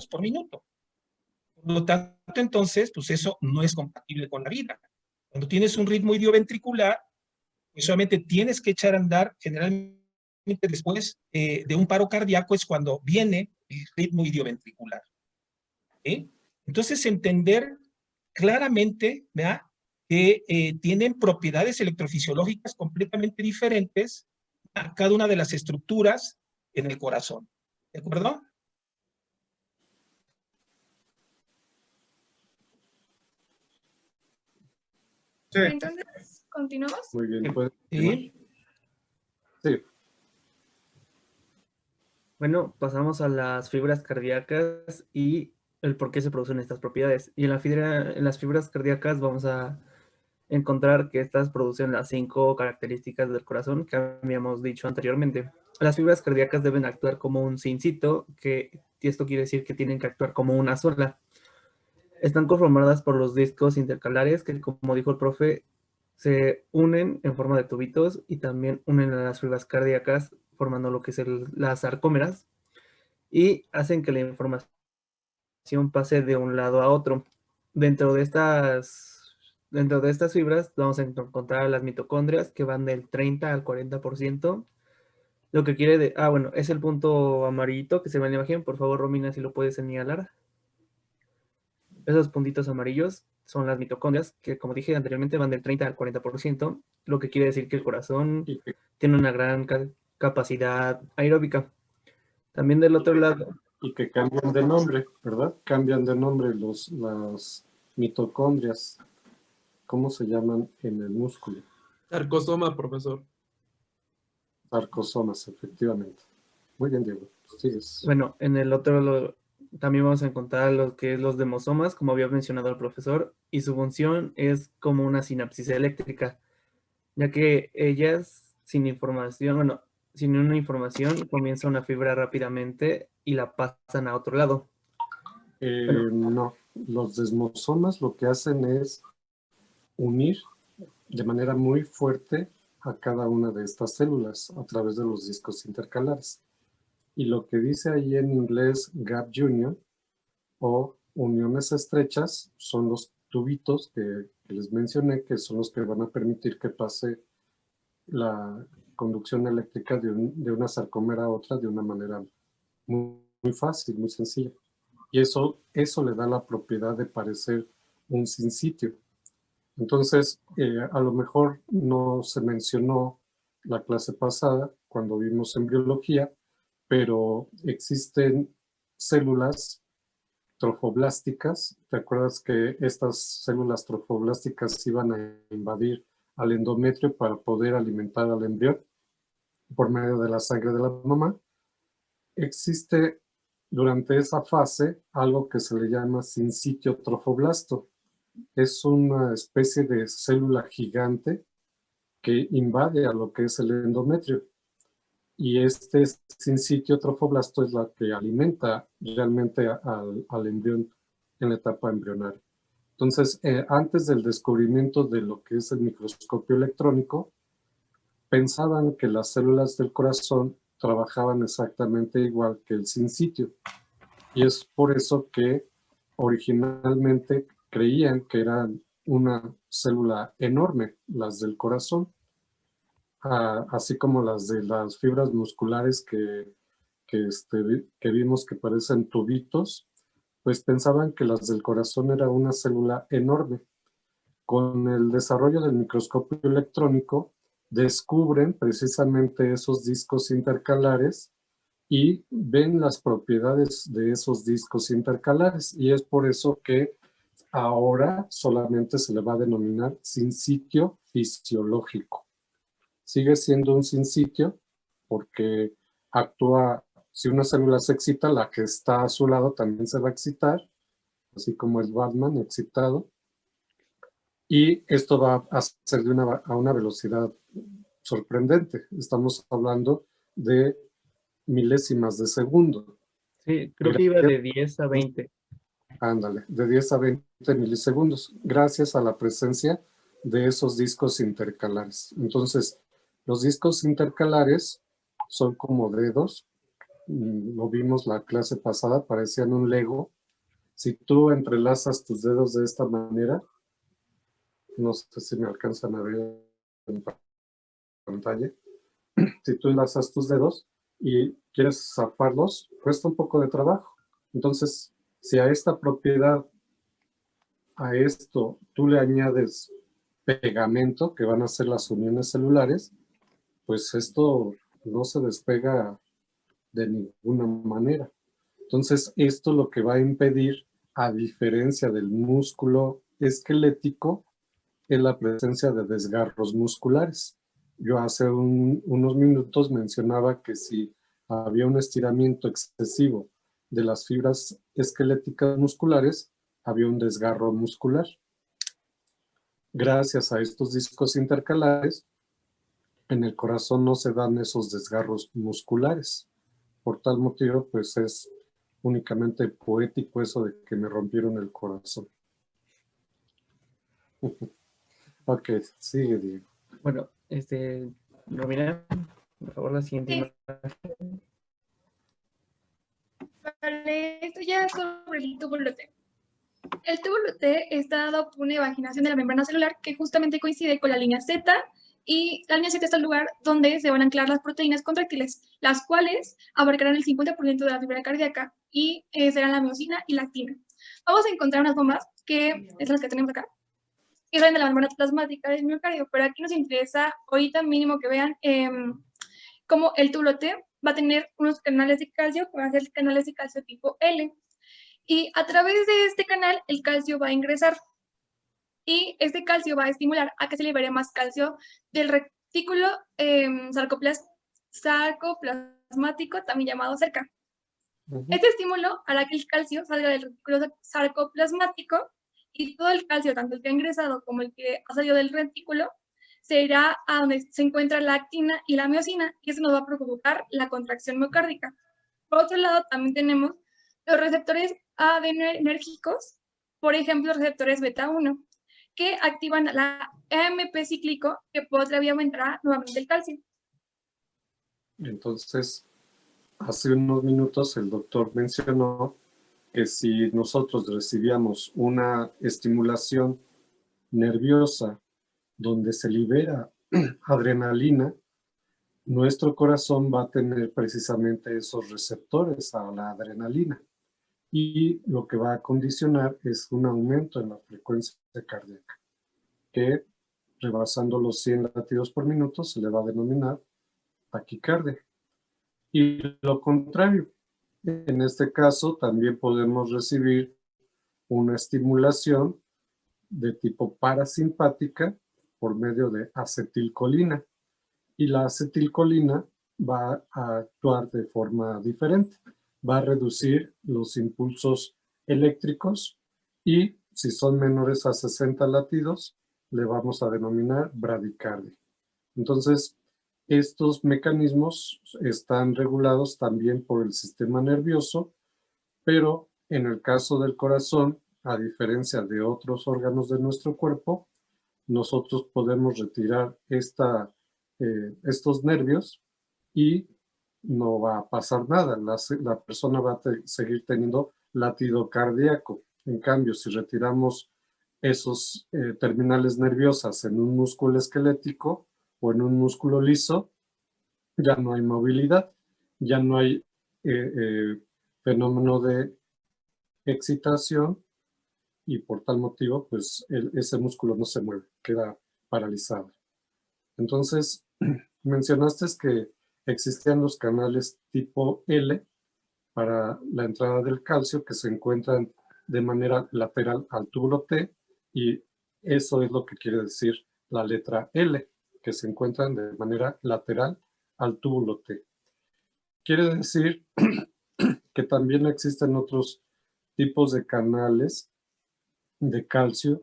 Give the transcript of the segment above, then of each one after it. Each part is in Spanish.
latidos por minuto. Por lo tanto, entonces, pues eso no es compatible con la vida. Cuando tienes un ritmo idioventricular, pues solamente tienes que echar a andar, generalmente después de un paro cardíaco es cuando viene el ritmo idioventricular. ¿Sí? Entonces, entender claramente, ¿verdad?, que tienen propiedades electrofisiológicas completamente diferentes a cada una de las estructuras en el corazón. ¿De acuerdo? Sí. Entonces, ¿continuamos? Muy bien. Sí. Sí. Bueno, pasamos a las fibras cardíacas y el por qué se producen estas propiedades. Y en las fibras cardíacas vamos a encontrar que estas producen las 5 características del corazón que habíamos dicho anteriormente. Las fibras cardíacas deben actuar como un sincito, y esto quiere decir que tienen que actuar como una sola. Están conformadas por los discos intercalares que, como dijo el profe, se unen en forma de tubitos y también unen a las fibras cardíacas formando lo que es las sarcómeras y hacen que la información pase de un lado a otro. Dentro de estas fibras vamos a encontrar las mitocondrias que van del 30 al 40%. Lo que quiere bueno, es el punto amarillito que se ve en la imagen. Por favor, Romina, si lo puedes señalar. Esos puntitos amarillos son las mitocondrias, que como dije anteriormente van del 30 al 40%, lo que quiere decir que el corazón tiene una gran capacidad aeróbica. También del otro lado... Y que cambian de nombre, ¿verdad? Cambian de nombre las mitocondrias. ¿Cómo se llaman en el músculo? Sarcosoma, profesor. Sarcosomas, efectivamente. Muy bien, Diego. Sigues. Bueno, en el otro también vamos a encontrar lo que es los demosomas, como había mencionado el profesor, y su función es como una sinapsis eléctrica, ya que ellas, sin una información, comienza una fibra rápidamente y la pasan a otro lado. No, los desmosomas lo que hacen es unir de manera muy fuerte a cada una de estas células a través de los discos intercalares. Y lo que dice ahí en inglés gap union o uniones estrechas son los tubitos que les mencioné, que son los que van a permitir que pase la conducción eléctrica de una sarcómera a otra de una manera muy fácil, muy sencilla. Y eso le da la propiedad de parecer un sinsitio. Entonces, a lo mejor no se mencionó la clase pasada cuando vimos en biología, pero existen células trofoblásticas. ¿Te acuerdas que estas células trofoblásticas iban a invadir al endometrio para poder alimentar al embrión por medio de la sangre de la mamá? Existe durante esa fase algo que se le llama sinsitio trofoblasto. Es una especie de célula gigante que invade a lo que es el endometrio. Y este sinsitio trofoblasto es la que alimenta realmente al embrión en la etapa embrionaria. Entonces, antes del descubrimiento de lo que es el microscopio electrónico, pensaban que las células del corazón trabajaban exactamente igual que el sinsitio. Y es por eso que originalmente creían que eran una célula enorme, las del corazón, así como las de las fibras musculares que vimos que parecen tubitos, pues pensaban que las del corazón era una célula enorme. Con el desarrollo del microscopio electrónico, descubren precisamente esos discos intercalares y ven las propiedades de esos discos intercalares. Y es por eso que ahora solamente se le va a denominar sinsitio fisiológico. Sigue siendo un sinsitio porque actúa, si una célula se excita, la que está a su lado también se va a excitar, así como el Batman excitado. Y esto va a ser a una velocidad sorprendente. Estamos hablando de milésimas de segundo. Sí, creo que iba de 10 a 20. Ándale, de 10 a 20 milisegundos, gracias a la presencia de esos discos intercalares. Entonces, los discos intercalares son como dedos lo vimos la clase pasada, parecían un Lego. Si tú entrelazas tus dedos de esta manera, no sé si me alcanzan a ver en pantalla, si tú enlazas tus dedos y quieres zafarlos, cuesta un poco de trabajo. Entonces, si a esta propiedad, a esto, tú le añades pegamento, que van a ser las uniones celulares, pues esto no se despega de ninguna manera. Entonces, esto lo que va a impedir, a diferencia del músculo esquelético, es la presencia de desgarros musculares. Yo hace unos minutos mencionaba que si había un estiramiento excesivo de las fibras esqueléticas musculares, había un desgarro muscular. Gracias a estos discos intercalares, en el corazón no se dan esos desgarros musculares. Por tal motivo, pues es únicamente poético eso de que me rompieron el corazón. Ok, sigue, Diego. Bueno, Romina, por favor, la siguiente Sí. imagen. Vale, esto ya es sobre el túbulo T. El túbulo T está dado por una evaginación de la membrana celular que justamente coincide con la línea Z, y la línea Z es el lugar donde se van a anclar las proteínas contráctiles, las cuales abarcarán el 50% de la fibra cardíaca y serán la miosina y la actina. Vamos a encontrar unas bombas, que es las que tenemos acá, que salen de la membrana plasmática del miocardio, pero aquí nos interesa ahorita mínimo que vean cómo el túbulo T va a tener unos canales de calcio, que van a ser canales de calcio tipo L. Y a través de este canal, el calcio va a ingresar. Y este calcio va a estimular a que se libere más calcio del retículo sarcoplasmático, también llamado cerca. Este estímulo hará que el calcio salga del retículo sarcoplasmático, y todo el calcio, tanto el que ha ingresado como el que ha salido del retículo, se irá a donde se encuentra la actina y la miosina, y eso nos va a provocar la contracción miocárdica. Por otro lado, también tenemos los receptores adrenérgicos, por ejemplo, los receptores beta 1, que activan la AMP cíclico, que por otra vía aumentará nuevamente el calcio. Entonces, hace unos minutos el doctor mencionó que si nosotros recibíamos una estimulación nerviosa donde se libera adrenalina, nuestro corazón va a tener precisamente esos receptores a la adrenalina, y lo que va a condicionar es un aumento en la frecuencia cardíaca, que rebasando los 100 latidos por minuto se le va a denominar taquicardia. Y lo contrario, en este caso también podemos recibir una estimulación de tipo parasimpática por medio de acetilcolina, y la acetilcolina va a actuar de forma diferente, va a reducir los impulsos eléctricos, y si son menores a 60 latidos le vamos a denominar bradicardia. Entonces, estos mecanismos están regulados también por el sistema nervioso, pero en el caso del corazón, a diferencia de otros órganos de nuestro cuerpo, nosotros podemos retirar estos nervios y no va a pasar nada. La persona va a seguir teniendo latido cardíaco. En cambio, si retiramos esos terminales nerviosas en un músculo esquelético o en un músculo liso, ya no hay movilidad, ya no hay fenómeno de excitación, y por tal motivo, pues ese músculo no se mueve, queda paralizado. Entonces, mencionaste que existían los canales tipo L para la entrada del calcio, que se encuentran de manera lateral al túbulo T, y eso es lo que quiere decir la letra L, que se encuentran de manera lateral al túbulo T. Quiere decir que también existen otros tipos de canales de calcio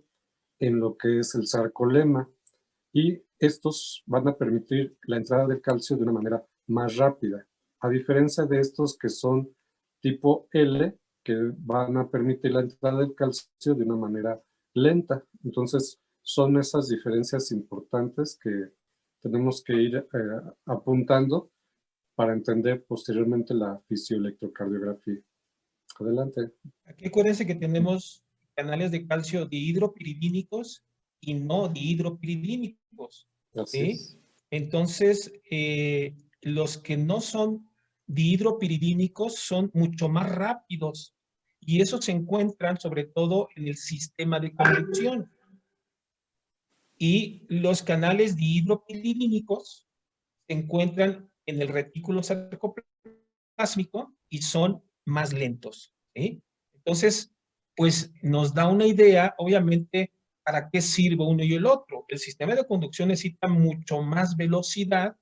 en lo que es el sarcolema, y estos van a permitir la entrada del calcio de una manera más rápida, a diferencia de estos que son tipo L, que van a permitir la entrada del calcio de una manera lenta. Entonces, son esas diferencias importantes que tenemos que ir apuntando para entender posteriormente la fisioelectrocardiografía. Adelante. Aquí acuérdense que tenemos canales de calcio dihidropiridínicos y no dihidropiridínicos. Así ¿Sí? es. Entonces, los que no son dihidropiridínicos son mucho más rápidos y esos se encuentran sobre todo en el sistema de conducción. Y los canales dihidropiridínicos se encuentran en el retículo sarcoplásmico y son más lentos. ¿Sí? Entonces, pues nos da una idea, obviamente, para qué sirve uno y el otro. El sistema de conducción necesita mucho más velocidad,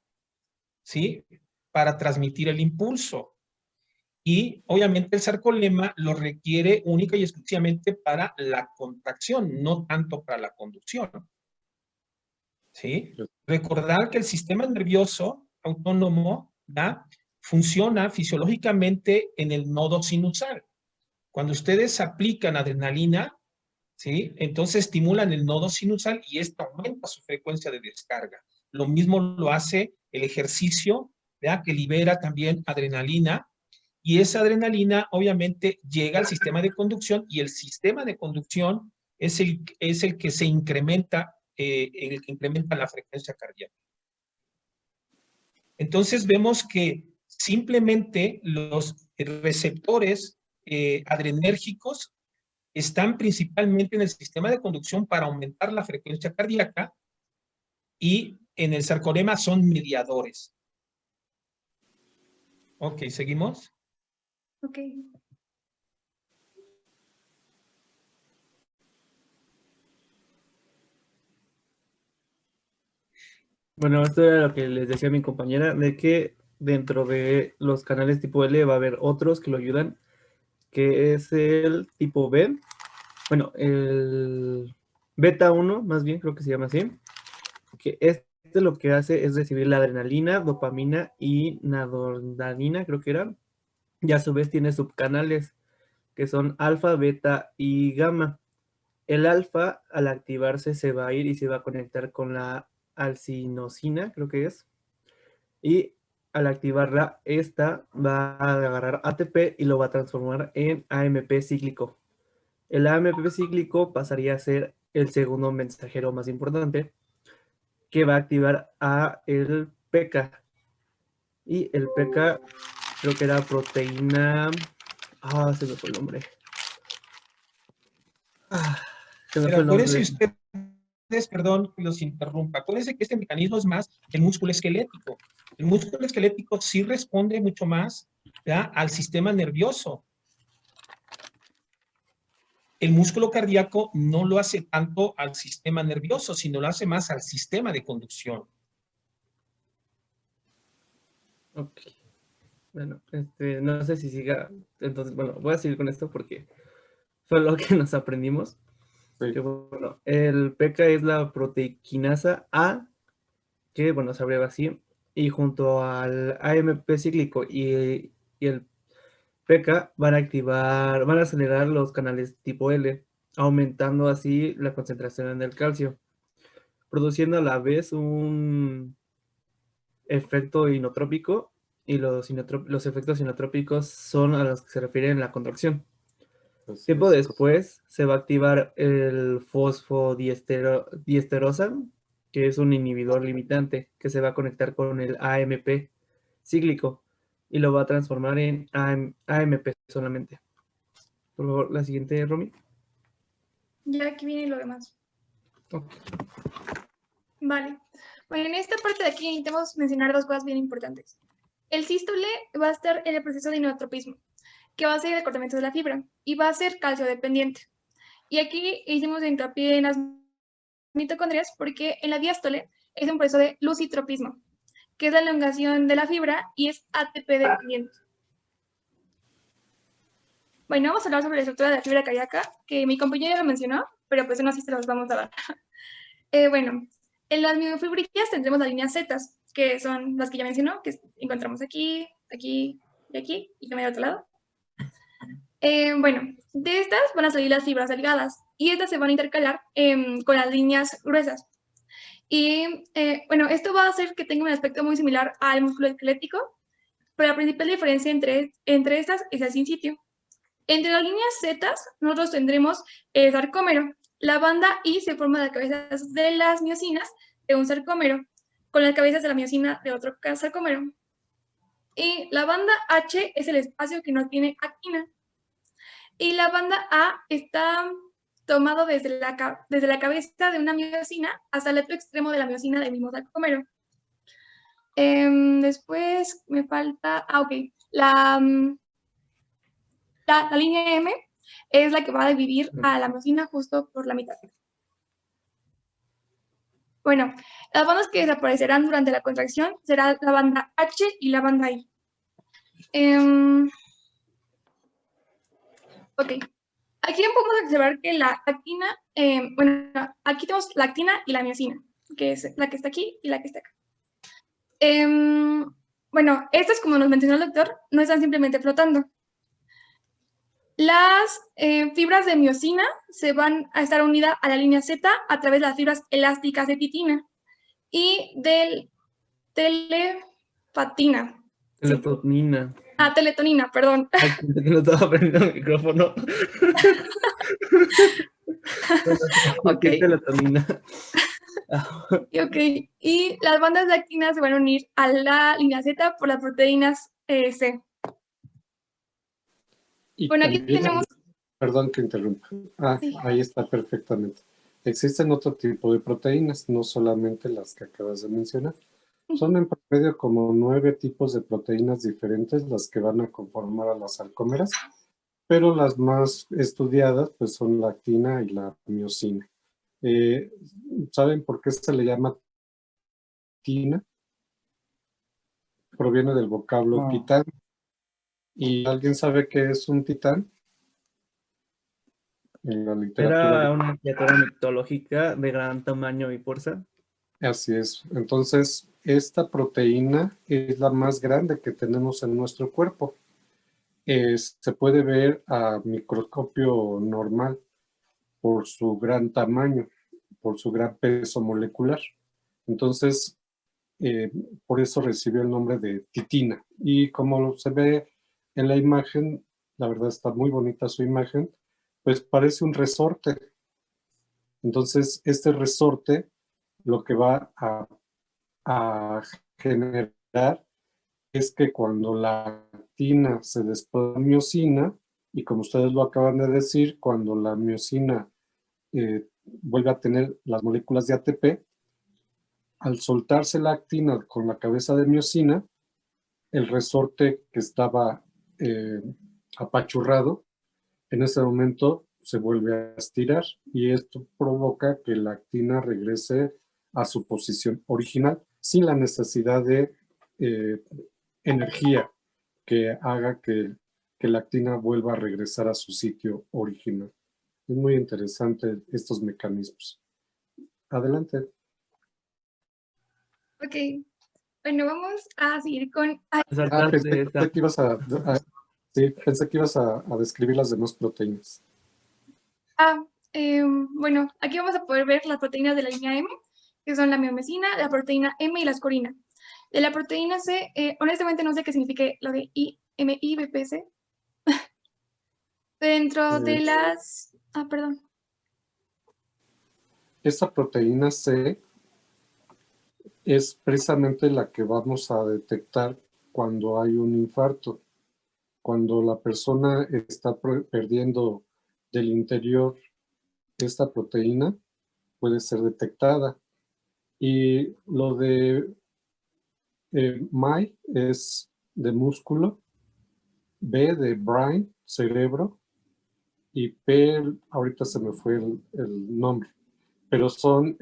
¿sí? Para transmitir el impulso. Y obviamente el sarcolema lo requiere única y exclusivamente para la contracción, no tanto para la conducción. ¿Sí? Recordar que el sistema nervioso autónomo, ¿da? Funciona fisiológicamente en el nodo sinusal. Cuando ustedes aplican adrenalina, ¿sí? Entonces estimulan el nodo sinusal y esto aumenta su frecuencia de descarga. Lo mismo lo hace el ejercicio, ¿verdad? Que libera también adrenalina y esa adrenalina obviamente llega al sistema de conducción y el sistema de conducción es el que se incrementa, el que incrementa la frecuencia cardíaca. Entonces vemos que simplemente los receptores adrenérgicos están principalmente en el sistema de conducción para aumentar la frecuencia cardíaca y en el sarcolema son mediadores. Ok, ¿seguimos? Ok. Bueno, esto era lo que les decía mi compañera, de que dentro de los canales tipo L va a haber otros que lo ayudan, que es el tipo B. Bueno, el beta 1, más bien creo que se llama así, que este lo que hace es recibir la adrenalina, dopamina y noradrenalina, creo que era, y a su vez tiene subcanales, que son alfa, beta y gamma. El alfa, al activarse, se va a ir y se va a conectar con la alcinosina, creo que es, y al activarla, esta va a agarrar ATP y lo va a transformar en AMP cíclico. El AMP cíclico pasaría a ser el segundo mensajero más importante, que va a activar a el PK. Y el PK creo que era proteína... se me fue el nombre. Se me Pero fue el nombre. acuérdense ustedes, perdón que los interrumpa, acuérdense que este mecanismo es más el músculo esquelético. El músculo esquelético sí responde mucho más, ¿verdad?, al sistema nervioso. El músculo cardíaco no lo hace tanto al sistema nervioso, sino lo hace más al sistema de conducción. Ok. Bueno, no sé si siga. Entonces, bueno, voy a seguir con esto porque fue lo que nos aprendimos. Sí. Que, bueno, el PK es la proteinasa A, que, bueno, se abreva así, y junto al AMP cíclico y el PK van a acelerar los canales tipo L, aumentando así la concentración en el calcio, produciendo a la vez un efecto inotrópico, y los efectos inotrópicos son a los que se refiere en la contracción. Así Tiempo es. después se va a activar el fosfodiesterasa, que es un inhibidor limitante que se va a conectar con el AMP cíclico y lo va a transformar en AMP solamente. Por favor, la siguiente, Romy. Ya aquí viene lo demás. Ok. Vale. Bueno, en esta parte de aquí necesitamos mencionar dos cosas bien importantes. El sístole va a estar en el proceso de inotropismo, que va a ser el acortamiento de la fibra y va a ser calcio dependiente. Y aquí hicimos hincapié en las mitocondrias porque en la diástole es un proceso de lucitropismo, que es la elongación de la fibra y es ATP dependiente. Bueno, vamos a hablar sobre la estructura de la fibra cardíaca, que mi compañero ya lo mencionó, pero pues aún así se los vamos a dar. Bueno, en las miofibrillas tendremos las líneas Z, que son las que ya mencionó, que encontramos aquí, aquí y aquí, y también del otro lado. Bueno, de estas van a salir las fibras delgadas, y estas se van a intercalar con las líneas gruesas. Y bueno, esto va a hacer que tenga un aspecto muy similar al músculo esquelético, pero la principal diferencia entre estas es el sin sitio. Entre las líneas Z, nosotros tendremos el sarcómero. La banda I se forma de las cabezas de las miosinas de un sarcómero, con las cabezas de la miosina de otro sarcómero. Y la banda H es el espacio que no tiene actina. Y la banda A está tomado desde la cabeza de una miosina hasta el otro extremo de la miosina del mismo sarcómero. Después me falta, ok, la línea M es la que va a dividir a la miosina justo por la mitad. Bueno, las bandas que desaparecerán durante la contracción será la banda H y la banda I. Ok, aquí podemos observar que la actina, bueno, aquí tenemos la actina y la miosina, que es la que está aquí y la que está acá. Bueno, estas, como nos mencionó el doctor, no están simplemente flotando. Las fibras de miosina se van a estar unidas a la línea Z a través de las fibras elásticas de titina y del telepatina. Teletonina. Ah, teletonina, perdón. Ay, que no estaba prendiendo el micrófono. Ok. Teletonina. Ok, y las bandas de actina se van a unir a la línea Z por las proteínas C. Y Bueno, aquí también, tenemos... perdón que interrumpa. Sí. Ahí está perfectamente. Existen otro tipo de proteínas, no solamente las que acabas de mencionar. Son en promedio como 9 tipos de proteínas diferentes las que van a conformar a las sarcómeras, pero las más estudiadas pues son la actina y la miosina. ¿Saben por qué se le llama tina? Proviene del vocablo titán. ¿Y alguien sabe qué es un titán? En la literatura. Era una criatura mitológica de gran tamaño y fuerza. Así es. Entonces, esta proteína es la más grande que tenemos en nuestro cuerpo. Se puede ver a microscopio normal por su gran tamaño, por su gran peso molecular. Entonces, por eso recibió el nombre de titina. Y como se ve en la imagen, la verdad está muy bonita su imagen, pues parece un resorte. Entonces, este resorte lo que va a generar es que cuando la actina se desplaza a la miosina, y como ustedes lo acaban de decir, cuando la miosina vuelve a tener las moléculas de ATP, al soltarse la actina con la cabeza de miosina, el resorte que estaba apachurrado, en ese momento se vuelve a estirar y esto provoca que la actina regrese a su posición original sin la necesidad de energía que haga que la actina vuelva a regresar a su sitio original. Es muy interesante estos mecanismos. Adelante. Ok, bueno, vamos a seguir con... Pensé que ibas pensé que ibas a describir las demás proteínas. Bueno, aquí vamos a poder ver las proteínas de la línea M, que son la miomesina, la proteína M y la ascorina. De la proteína C, honestamente no sé qué signifique lo de IMIBPC. Dentro de las... perdón. Esta proteína C es precisamente la que vamos a detectar cuando hay un infarto. Cuando la persona está perdiendo del interior esta proteína, puede ser detectada. Y lo de MI es de músculo, B de brain, cerebro, y P, ahorita se me fue el nombre, pero son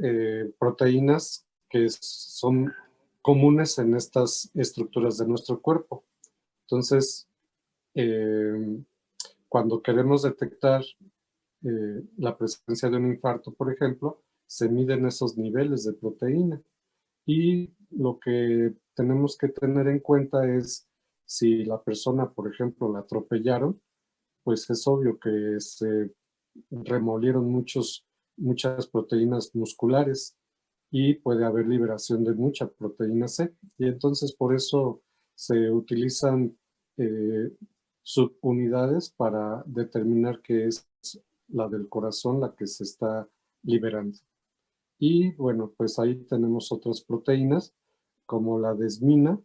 proteínas que son comunes en estas estructuras de nuestro cuerpo. Entonces, cuando queremos detectar la presencia de un infarto, por ejemplo, se miden esos niveles de proteína. Y lo que tenemos que tener en cuenta es si la persona, por ejemplo, la atropellaron, pues es obvio que se remolieron muchas proteínas musculares y puede haber liberación de mucha proteína C. Y entonces por eso se utilizan subunidades para determinar que es la del corazón la que se está liberando. Y bueno, pues ahí tenemos otras proteínas como la desmina.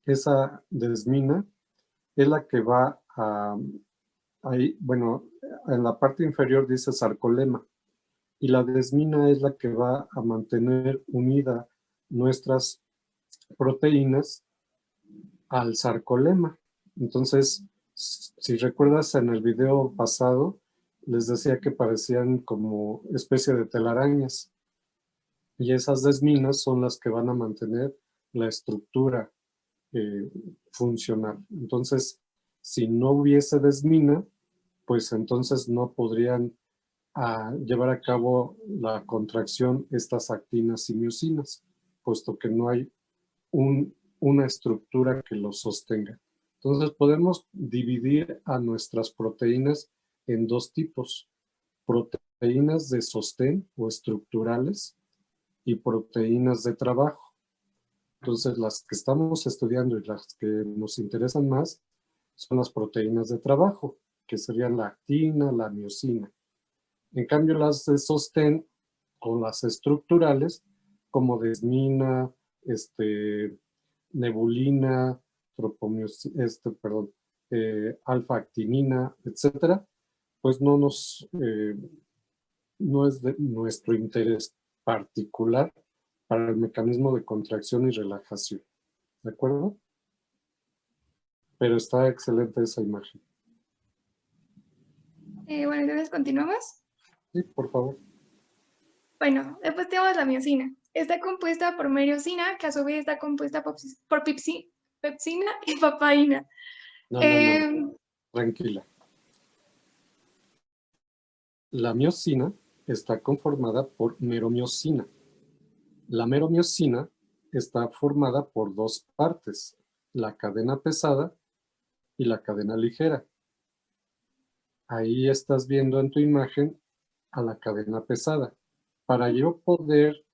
Esa desmina es la que va a, ahí, bueno, en la parte inferior dice sarcolema, y la desmina es la que va a mantener unida nuestras proteínas al sarcolema. Entonces, si recuerdas en el video pasado, les decía que parecían como especie de telarañas, y esas desminas son las que van a mantener la estructura funcional. Entonces, si no hubiese desmina, pues entonces no podrían llevar a cabo la contracción estas actinas y miosinas, puesto que no hay una estructura que los sostenga. Entonces podemos dividir a nuestras proteínas en dos tipos: proteínas de sostén o estructurales y proteínas de trabajo. Entonces las que estamos estudiando y las que nos interesan más son las proteínas de trabajo, que serían la actina, la miosina. En cambio, las de sostén o las estructurales, como desmina, nebulina, alfa-actinina, etcétera, pues no es de nuestro interés particular para el mecanismo de contracción y relajación. ¿De acuerdo? Pero está excelente esa imagen. Bueno, entonces continuamos. Sí, por favor. Bueno, después tenemos la miosina. Está compuesta por meriosina, que a su vez está compuesta por pepsina y papaína. No, Eh, tranquila. La miosina está conformada por meromiosina. La meromiosina está formada por dos partes: la cadena pesada y la cadena ligera. Ahí estás viendo en tu imagen a la cadena pesada. Para yo poder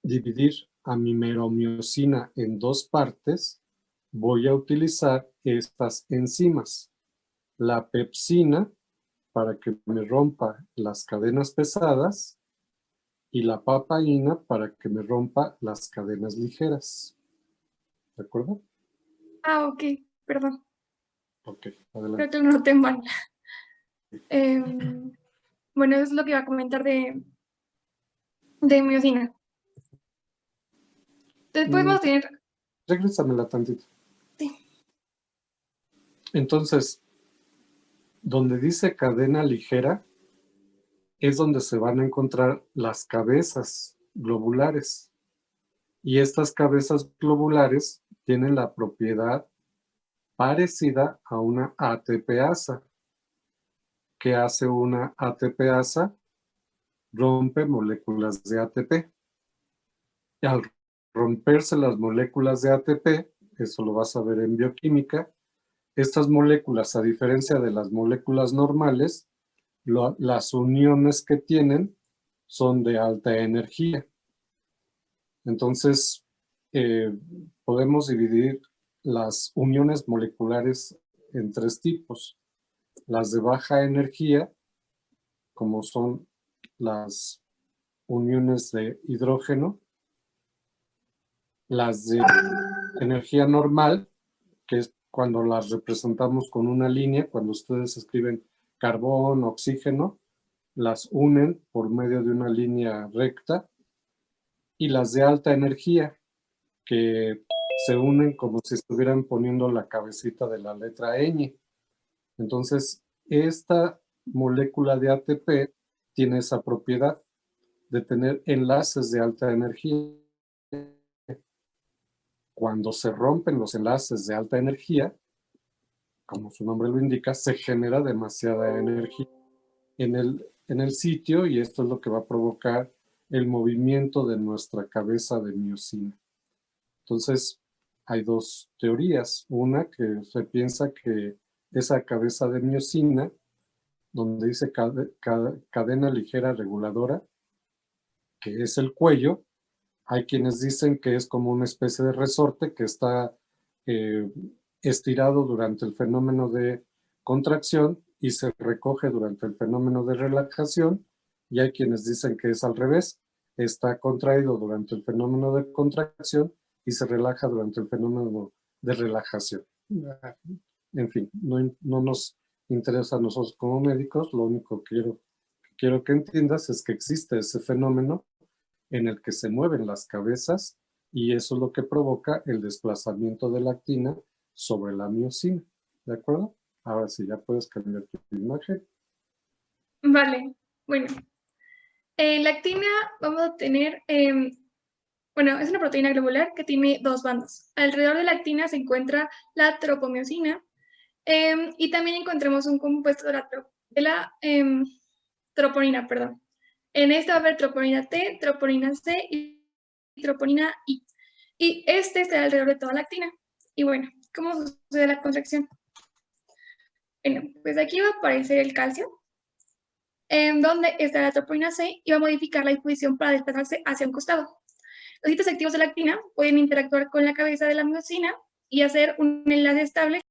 dividir a mi meromiosina en dos partes, voy a utilizar estas enzimas. La pepsina, para que me rompa las cadenas pesadas, y la papaína, para que me rompa las cadenas ligeras. ¿De acuerdo? ok, perdón. Ok, Creo adelante. que lo noté mal. Bueno, es lo que iba a comentar de miosina. Después vamos a tener... Regrésamela tantito. Sí. Entonces, donde dice cadena ligera, es donde se van a encontrar las cabezas globulares. Y estas cabezas globulares tienen la propiedad parecida a una ATPasa. ¿Qué hace una ATPasa? Rompe moléculas de ATP. Y al romperse las moléculas de ATP, eso lo vas a ver en bioquímica, estas moléculas, a diferencia de las moléculas normales, las uniones que tienen son de alta energía. Entonces, podemos dividir las uniones moleculares en tres tipos: las de baja energía, como son las uniones de hidrógeno; las de energía normal, que es cuando las representamos con una línea, cuando ustedes escriben carbón, oxígeno, las unen por medio de una línea recta; y las de alta energía, que se unen como si estuvieran poniendo la cabecita de la letra ñ. Entonces, esta molécula de ATP tiene esa propiedad de tener enlaces de alta energía. Cuando se rompen los enlaces de alta energía, como su nombre lo indica, se genera demasiada energía en el sitio, y esto es lo que va a provocar el movimiento de nuestra cabeza de miosina. Entonces, hay dos teorías. Una, que se piensa que esa cabeza de miosina, donde dice cadena ligera reguladora, que es el cuello, Hay quienes dicen que es como una especie de resorte que está estirado durante el fenómeno de contracción y se recoge durante el fenómeno de relajación, y hay quienes dicen que es al revés, está contraído durante el fenómeno de contracción y se relaja durante el fenómeno de relajación. En fin, no nos interesa a nosotros como médicos, lo único que quiero que entiendas es que existe ese fenómeno en el que se mueven las cabezas y eso es lo que provoca el desplazamiento de la actina sobre la miosina. ¿De acuerdo? Ahora sí, ya puedes cambiar tu imagen. Vale, bueno. La actina vamos a tener, bueno, es una proteína globular que tiene dos bandos. Alrededor de la actina se encuentra la tropomiosina y también encontramos un compuesto de la troponina, perdón. En esta va a haber troponina T, troponina C y troponina I. Y este está alrededor de toda la actina. Y bueno, ¿cómo sucede la contracción? Bueno, pues aquí va a aparecer el calcio, donde está la troponina C y va a modificar la disposición para desplazarse hacia un costado. Los sitios activos de la actina pueden interactuar con la cabeza de la miosina y hacer un enlace estable